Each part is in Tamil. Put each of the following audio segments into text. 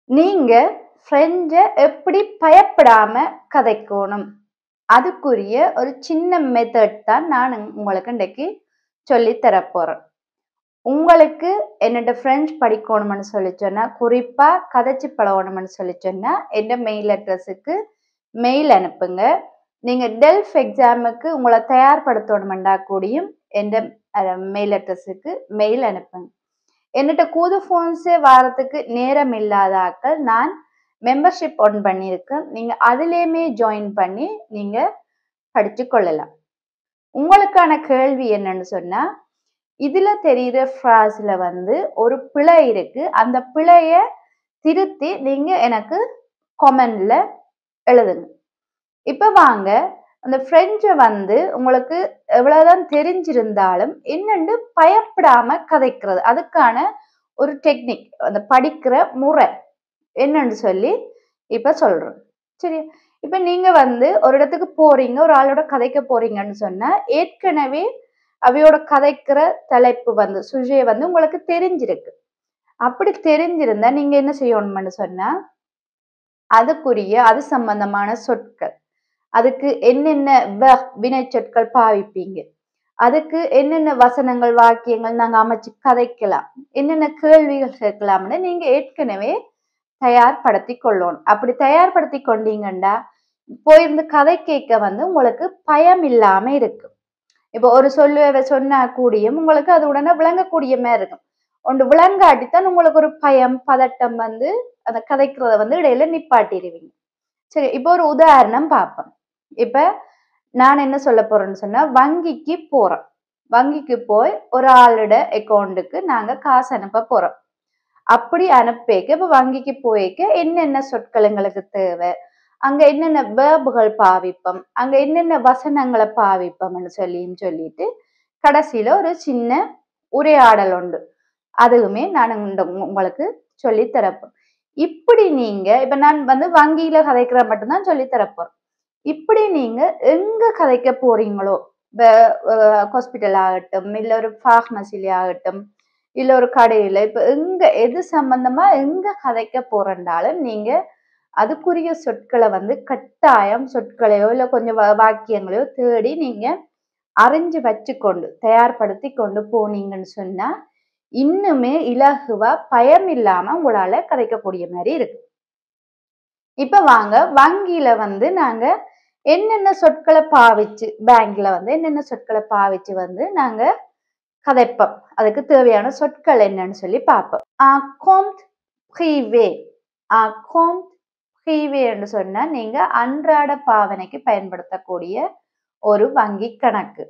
நீங்க ஃப்ரெண்ட்ஸ எப்படி பயப்படாம கதைக்கோணும்? அதுக்குரிய ஒரு சின்ன மெத்தட் தான் நான் உங்களுக்கு இன்னைக்கு சொல்லி தரப்போறேன். உங்களுக்கு என்னோட ஃப்ரெண்ட்ஸ் படிக்கணும்னு சொல்லி சொன்னா, குறிப்பா கதைச்சு பழகணும்னு சொல்லி சொன்னா, எந்த மெயில் அட்ரஸுக்கு மெயில் அனுப்புங்க. நீங்க டெல்ஃப் எக்ஸாமுக்கு உங்கள தயார்படுத்தணும்னா கூடியும் எந்த மெயில் அட்ரஸுக்கு மெயில் அனுப்புங்க. என்னட்ட கூது ஃபோன்ஸே வாரத்துக்கு நேரம் இல்லாத ஆட்கள் நான் மெம்பர்ஷிப் ஒன் பண்ணியிருக்கேன். நீங்க அதிலேயுமே ஜாயின் பண்ணி நீங்க படிச்சு கொள்ளலாம். உங்களுக்கான கேள்வி என்னன்னு சொன்னா, இதுல தெரியுற ஃப்ராஸ்ல வந்து ஒரு பிழை இருக்கு. அந்த பிழைய திருத்தி நீங்க எனக்கு கமெண்ட்ல எழுதுங்க. இப்ப வாங்க அந்த ஃப்ரெண்ட்ஸ வந்து உங்களுக்கு எவ்வளவுதான் தெரிஞ்சிருந்தாலும் என்னன்னு பயப்படாம கதைக்கிறது. அதுக்கான ஒரு டெக்னிக், அந்த படிக்கிற முறை என்னன்னு சொல்லி இப்ப சொல்றேன். சரி, இப்ப நீங்க வந்து ஒரு இடத்துக்கு போறீங்க, ஒரு ஆளோட கதைக்க போறீங்கன்னு சொன்னா, ஏற்கனவே அவையோட கதைக்கிற தலைப்பு வந்து சுஜே வந்து உங்களுக்கு தெரிஞ்சிருக்கு. அப்படி தெரிஞ்சிருந்தா நீங்க என்ன செய்யணும்னு சொன்னா, அதுக்குரிய அது சம்பந்தமான சொற்கள், அதுக்கு என்னென்ன வினை சொற்கள் பாவிப்பீங்க, அதுக்கு என்னென்ன வசனங்கள் வாக்கியங்கள் நாங்க அமைச்சு கதைக்கலாம், என்னென்ன கேள்விகள் கேட்கலாம்னு நீங்க ஏற்கனவே தயார்படுத்தி கொள்ளணும். அப்படி தயார்படுத்தி கொண்டீங்கன்னா போயிருந்து கதை கேட்க வந்து உங்களுக்கு பயம் இல்லாம இருக்கும். இப்போ ஒரு சொல்ல சொன்னா கூடியும் உங்களுக்கு அது உடனே விளங்கக்கூடிய மாதிரி இருக்கும். ஒன்று விளங்காட்டித்தான் உங்களுக்கு ஒரு பயம் பதட்டம் வந்து அந்த கதைக்கிறத வந்து இடையில நிப்பாட்டிடுவீங்க. சரி, இப்போ ஒரு உதாரணம் பார்ப்போம். இப்ப நான் என்ன சொல்ல போறேன்னு சொன்னா, வங்கிக்கு போறோம். வங்கிக்கு போய் ஒரு ஆளோட அக்கௌண்ட்டுக்கு நாங்க காசு அனுப்ப போறோம். அப்படி அனுப்பிக்க இப்ப வங்கிக்கு போய்க்க என்னென்ன சொற்கள் எங்களுக்கு தேவை, அங்க என்னென்ன வேர்புகள் பாவிப்போம், அங்க என்னென்ன வசனங்களை பாவிப்போம்னு சொல்லிட்டு கடைசியில ஒரு சின்ன உரையாடல் உண்டு. அதுவுமே நான் உங்களுக்கு சொல்லி தரப்போம். இப்படி நீங்க இப்ப நான் வந்து வங்கியில கதைக்கிற மட்டும்தான் சொல்லி தரப்போம். இப்படி நீங்க எங்க கதைக்க போறீங்களோ, ஹாஸ்பிட்டல் ஆகட்டும், இல்ல ஒரு பார்மசில ஆகட்டும், இல்ல ஒரு கடையில, இப்ப எங்க எது சம்பந்தமா எங்க கதைக்க போறண்டாலும் நீங்க அதுக்குரிய சொற்களை வந்து கட்டாயம் சொற்களையோ இல்ல கொஞ்சம் வாக்கியங்களையோ தேடி நீங்க அறிஞ்சு வச்சுக்கொண்டு தயார்படுத்தி கொண்டு போனீங்கன்னு சொன்னா இன்னுமே இலகுவா பயம் இல்லாம உங்களால கதைக்கக்கூடிய மாதிரி இருக்கு. இப்ப வாங்க வங்கியில வந்து நாங்க என்னென்ன சொற்களை பாவிச்சு, பேங்க்ல வந்து என்னென்ன சொற்களை பாவிச்சு வந்து நாங்க கதைப்போம், அதுக்கு தேவையான சொற்கள் என்னன்னு சொல்லி பார்ப்போம். compte privé, compte privé என்று சொன்னா நீங்க அன்றாட பாவனைக்கு பயன்படுத்தக்கூடிய ஒரு வங்கி கணக்கு.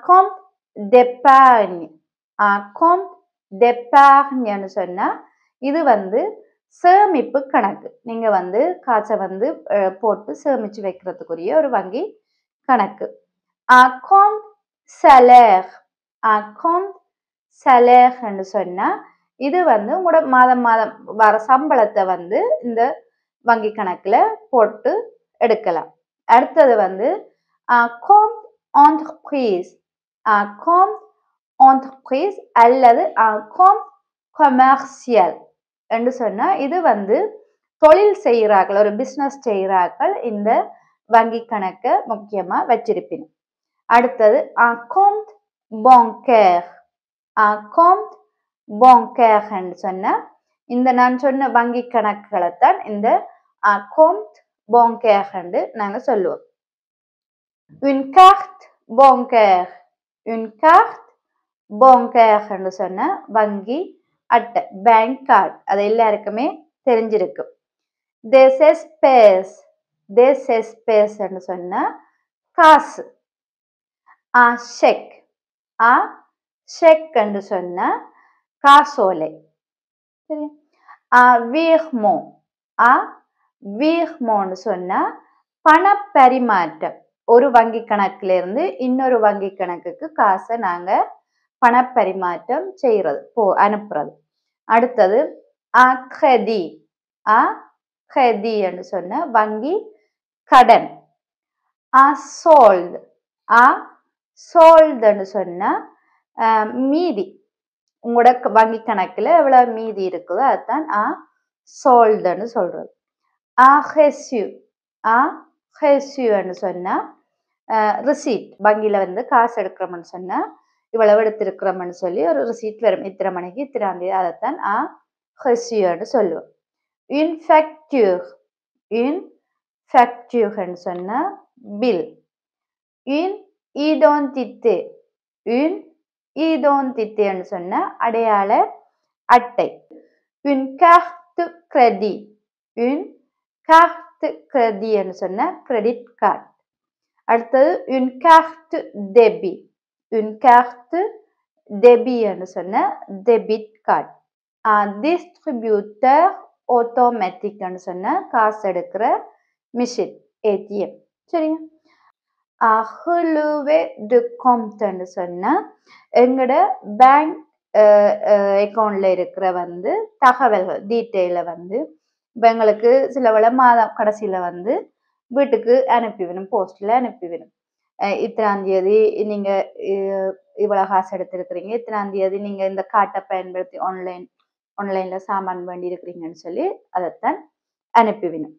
compte d'épargne, compte d'épargne சொன்னா இது வந்து சேமிப்பு கணக்கு. நீங்க வந்து காசை வந்து போட்டு சேமிச்சு வைக்கிறதுக்குரிய ஒரு வங்கி கணக்கு. compte salaire, compte salaire என்று சொன்னா இது வந்து உங்களோட மாதம் மாதம் வர சம்பளத்தை வந்து இந்த வங்கி கணக்குல போட்டு எடுக்கலாம். அடுத்தது வந்து compte entreprise, compte entreprise அல்லது compte commercial என்று சொன்னா இது வந்து தொழில் செய்கிறார்கள், ஒரு பிசினஸ் செய்கிறார்கள் இந்த வங்கி கணக்கை முக்கியமா வச்சிருப்பீங்க. அடுத்தது compte bancaire, compte bancaire என்று சொன்னா இந்த நான் சொன்ன வங்கி கணக்குகளைத்தான் இந்த compte bancaire என்று நாங்க சொல்லுவோம். une carte bancaire, une carte bancaire என்று சொன்னா வங்கி அட்டை, பேங்க் கார்டு, அது எல்லாருக்குமே தெரிஞ்சிருக்கும். des espèces, des espèces என்று சொன்னா காசு. செக், செக் என்று சொன்னா காசோலை. சரி, virement, virement சொன்னா பண பரிமாற்றம். ஒரு வங்கி கணக்குல இருந்து இன்னொரு வங்கி கணக்குக்கு காசை நாங்க பண பரிமாற்றம் செய்யறது, அனுப்புறது. அடுத்தது crédit, crédit என்று சொன்ன வங்கி கடன். solde, solde என்று சொன்னா மீதி, உங்களோட வங்கி கணக்குல எவ்வளவு மீதி இருக்குதோ அதுதான் சோல்டுன்னு சொல்றது. ஆ ரெஸ்யூ ஆ ரெஸ்யூன்னு சொன்னா ரிசீட். வங்கியில வந்து காசு எடுக்கிறோம்னு சொன்னா இவ்வளவு எடுத்திருக்கிறோம்னு சொல்லி ஒரு ரிசீட் வரும். இத்தனை மணிக்கு இத்தனாம் தேதி, அதைத்தான் ஆ ரெஸ்யூன்னு சொல்லுவோம். une facture une factureன்னு சொன்னா பில். une identité une identitéன்னு சொன்னா அடையாள அட்டை. une carte crédit une carte créditன்னு சொன்னா கிரெடிட் கார்டு. அடுத்தது une carte débit une carte débitன்னு சொன்னா டெபிட் கார்டு. distributeur automaticன்னு சொன்னா காசு எடுக்கிற மிஷின், ஏடிஎம். சரியா? relevé de compteன்னு சொன்னா எங்கட பேங்க் அக்கௌண்ட்ல இருக்கிற வந்து தகவல்கள் டீட்டெயில வந்து இப்போ எங்களுக்கு சில வேளை மாதம் கடைசியில வந்து வீட்டுக்கு அனுப்பிவிடும், போஸ்ட்ல அனுப்பிவிடும். இத்தனாம் தேதி நீங்க இவ்வளவு காசு எடுத்திருக்கிறீங்க, இத்தனாம் தேதி நீங்க இந்த கார்டை பயன்படுத்தி ஆன்லைன்ல சாமான் வேண்டி இருக்கிறீங்கன்னு சொல்லி அதைத்தான் அனுப்பிவிடும்.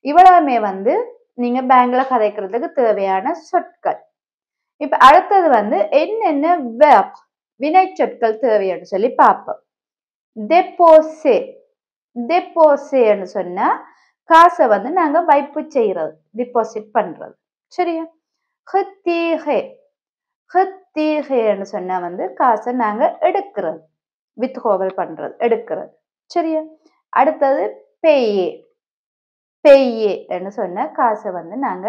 இவ்வளவுமே வந்து நீங்க பேங்க்ல கதைக்கிறதுக்கு தேவையான சொற்கள். இப்ப அடுத்தது வந்து என்னென்ன வெர்ப் வினை சொற்கள் தேவைன்னு சொல்லி பார்ப்போம். டெபோசே டெபோசேன்னு சொன்னா காசை வந்து நாங்க வைப்பு செய்யறது, டிபாசிட் பண்றது. சரியா? ஹத்தீகே ஹத்தீகேன்னு சொன்னா வந்து காசை நாங்க எடுக்கிறது, வித்ஹோவல் பண்றது, எடுக்கிறது. சரியா? அடுத்தது பேயே பேயேன்னு சொன்னா காசை வந்து நாங்க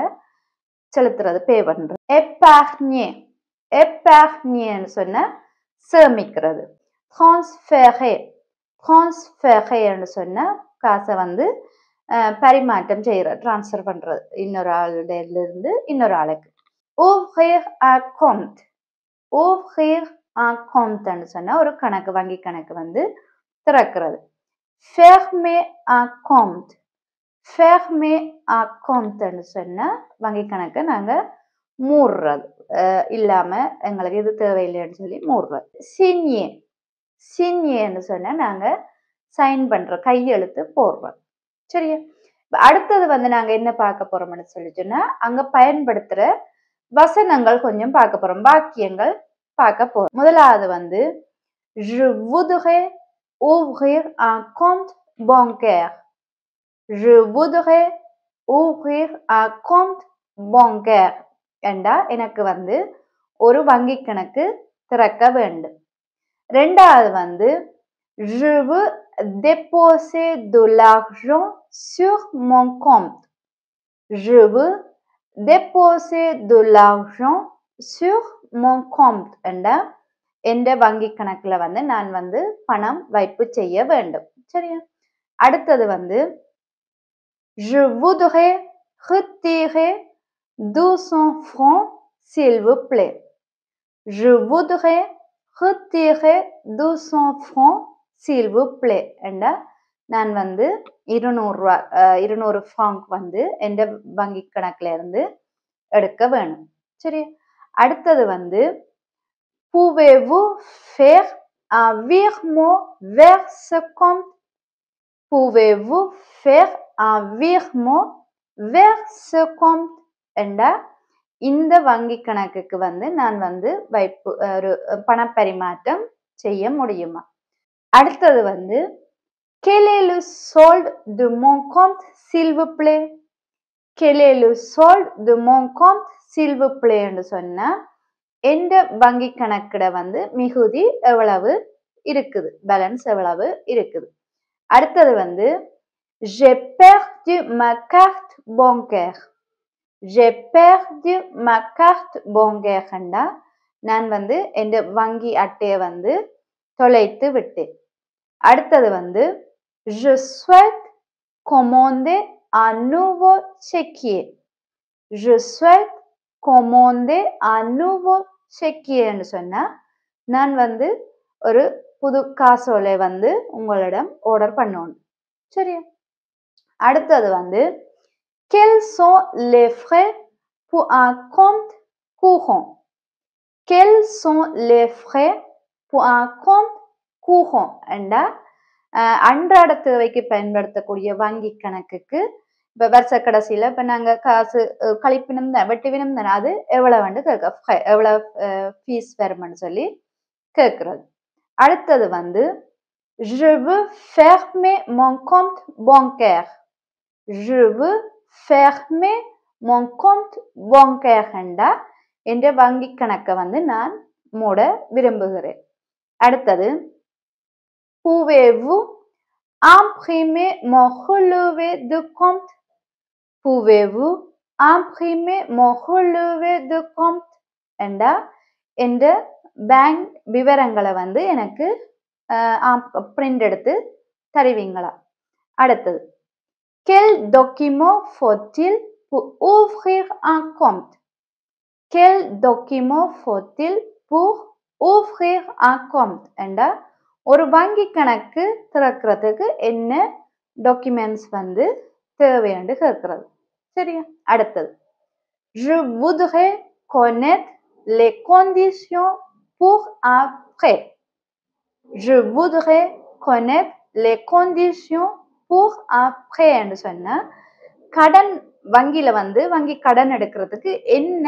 செலுத்துறது, பே பண்றது. எப்பார்னியே எப்பார்னியேன்னு சொன்னா சேமிக்கிறது. டிரான்ஸ்ஃபேரே டிரான்ஸ்ஃபேரேன்னு சொன்னா காசை வந்து பரிமாற்றம் செய்யறது, டிரான்ஸ்ஃபர் பண்றது இன்னொரு ஆளுடையில இருந்து இன்னொரு ஆளுக்கு. ouvrir un compte ouvrir un compteன்னு சொன்னா ஒரு கணக்கு, வங்கி கணக்கு வந்து திறக்கிறது. fermer un compte fermer un compteன்னு சொன்னா வங்கி கணக்கை நாங்க மூடுறது, இல்லாம எங்களுக்கு இது தேவையில்லைன்னு சொல்லி மூடுறது. signer signerன்னு சொன்னா நாங்க சைன் பண்றோம், கையெழுத்து போடுறோம். சரியா? அடுத்தது வந்து நாங்க என்ன பார்க்க போறோம்னு சொல்லி சொன்னா அங்க பயன்படுத்துற வசனங்கள் கொஞ்சம் பார்க்க போறோம், வாக்கியங்கள் பார்க்க போறோம். முதலாவது வந்து je voudrais ouvrir un compte bancaire je voudrais ouvrir un compte bancaire என்றா எனக்கு வந்து ஒரு வங்கி கணக்கு திறக்க வேண்டும். ரெண்டாவது வந்து je veux déposer de l'argent sur mon compte je veux déposer de l'argent sur mon compte என்றா என்ற வங்கி கணக்குல வந்து நான் வந்து பணம் வைப்பு செய்ய வேண்டும். சரியா? அடுத்தது வந்து je voudrais retirer 200 francs s'il vous plaît je voudrais retirer 200 francs s'il vous plaît என்றா நான் வந்து 200 ஃப்ராங்க் வந்து என்ற வங்கி கணக்குல இருந்து எடுக்க வேணும். சரி? அடுத்தது வந்து pouvez-vous faire un virement vers ce compte pouvez-vous faire un virement vers ce compte என்றா இந்த வங்கி கணக்குக்கு வந்து நான் வந்து வைப்பு ஒரு பணப்பரிமாற்றம் செய்ய முடியுமா? அடுத்தது வந்து quel est le solde de mon compte s'il vous plaît quel est le solde de mon compte s'il vous plaît என்று சொன்னா எந்த வங்கி கணக்குல வந்து மிகுதி எவ்வளவு இருக்குது, பேலன்ஸ் எவ்வளவு இருக்குது. அடுத்தது வந்து j'ai perdu ma carte bancaire j'ai perdu ma carte bancaire என்றா நான் வந்து எந்த வங்கி அட்டையை வந்து தொலைத்து விட்டேன். அடுத்தது வந்து je souhaite commander un nouveau chéquier je souhaite commander un nouveau chéquier ன்னு சொன்னா நான் வந்து ஒரு புது காசோலை வந்து உங்களிடம் ஆர்டர் பண்ணணும். சரியா? அடுத்தது வந்து quels sont les frais pour un compte courant quels sont les frais pour un compte courant என்றா அன்றாட தேவைக்கு பயன்படுத்தக்கூடிய வங்கி கணக்குக்கு இப்ப வருஷ கடைசியில இப்ப நாங்க காசு கழிப்பினம் தான் வெட்டிவினம் தானே அது எவ்வளவு கேட்க எவ்வளவு ஃபீஸ் வரும்னு சொல்லி கேட்கறது. அடுத்தது வந்து je veux fermer mon compte bancaire. Je veux fermer mon compte bancaire என்றா என்ற வங்கி கணக்கை வந்து நான் மூட விரும்புகிறேன். அடுத்தது pouvez-vous imprimer mon relevé de compte? Pouvez-vous imprimer mon relevé de compte? என்றா என்ற பேங்க் விவரங்களை வந்து எனக்கு பிரிண்ட் எடுத்து தருவீங்களா? அடுத்தது quel document faut-il pour ouvrir un compte? Quel document faut-il pour ouvrir un compte? என்றா ஒரு வங்கி கணக்கு திறக்கிறதுக்கு என்ன டாக்குமெண்ட்ஸ் வந்து தேவைன்னு கேட்கிறது. சரியா? அடுத்தது je voudrais connaître les conditions pour un prêt. Je voudrais connaître les conditions pour un prêt என்று சொன்னா கடன் வங்கியில வந்து வங்கி கடன் எடுக்கிறதுக்கு என்ன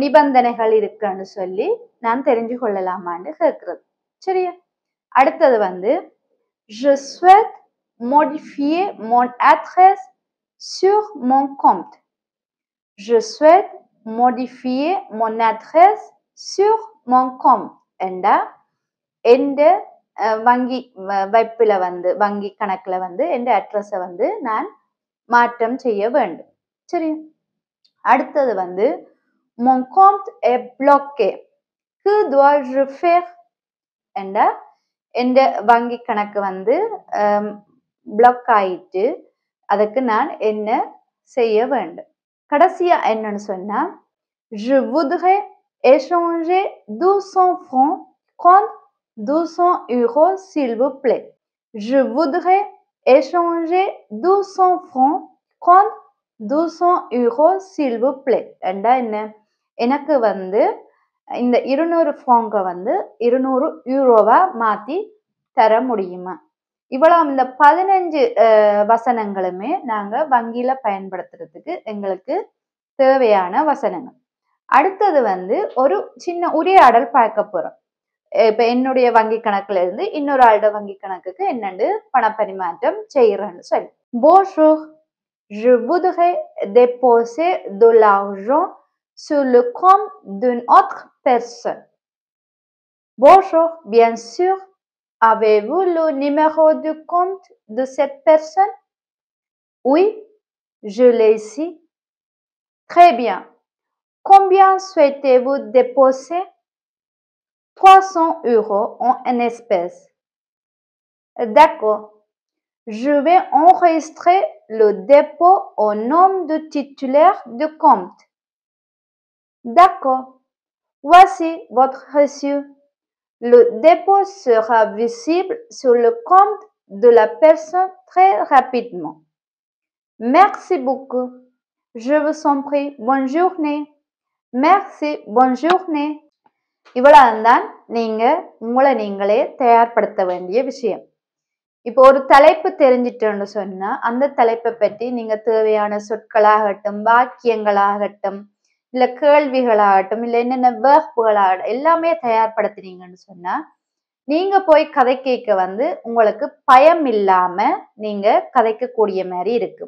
நிபந்தனைகள் இருக்குன்னு சொல்லி நான் தெரிஞ்சு கொள்ளலாமான்னு கேட்கிறது. சரியா? அடுத்தது வந்து je souhaite modifier mon adresse sur mon compte. Je souhaite modifier mon adresse sur mon compte என்றா எந்த வங்கி வைப்பில வந்து வங்கி கணக்குல வந்து எந்த அட்ரஸை வந்து நான் மாற்றம் செய்ய வேண்டும். சரி. அடுத்தது வந்து mon compte est bloqué. Que dois-je faire? என்ற எந்த வங்கி கணக்கு வந்து பிளாக் ஆயிட்டு அதுக்கு நான் என்ன செய்ய வேண்டும்? கடைசியா என்னன்னு சொன்னா je voudrais échanger 200 francs contre 200 euros s'il vous plaît. Je voudrais échanger 200 francs contre 200 euros s'il vous plaît. என்றா என்ன? எனக்கு வந்து இந்த 200 ஃப்ராங்கை வந்து 200 யூரோவா மாத்தி தர முடியுமா? இவ்வளவு இந்த 15 வசனங்களுமே நாங்க வங்கியில பயன்படுத்துறதுக்கு எங்களுக்கு தேவையான வசனங்கள். அடுத்தது வந்து ஒரு சின்ன உரையாடல் பார்க்க போறோம். இப்ப என்னுடைய வங்கி கணக்குல இருந்து இன்னொரு ஆளோட வங்கி கணக்குக்கு என்னென்னு பணப்பரிமாற்றம் செய்யறேன்னு சொல்லி. Bonjour, je voudrais déposer de l'argent sur le compte d'une autre personne. Bonjour, bien sûr. Avez-vous le numéro du compte de cette personne? Oui, je l'ai ici. Très bien. Combien souhaitez-vous déposer? 300 euros en espèces. D'accord. Je vais enregistrer le dépôt au nom du titulaire du compte. D'accord. Voici votre reçu. Le dépôt sera visible sur le compte de la personne très rapidement. Merci beaucoup. Je vous en prie. Bonne journée. Merci. Bonne journée. இவ்வளவுதான் நீங்க உங்களை நீங்களே தயார்படுத்த வேண்டிய விஷயம். இப்போ ஒரு தலைப்பு தெரிஞ்சிட்டோன்னு சொன்னா அந்த தலைப்பை பற்றி நீங்க தேவையான சொற்களாகட்டும் வாக்கியங்களாகட்டும் இல்ல கேள்விகளாகட்டும் இல்ல என்னென்ன வேர்புகளாகட்டும் எல்லாமே தயார்படுத்தினீங்கன்னு சொன்னா நீங்க போய் கதை கேட்க வந்து உங்களுக்கு பயம் இல்லாம நீங்க கதைக்க கூடிய மாதிரி இருக்கு.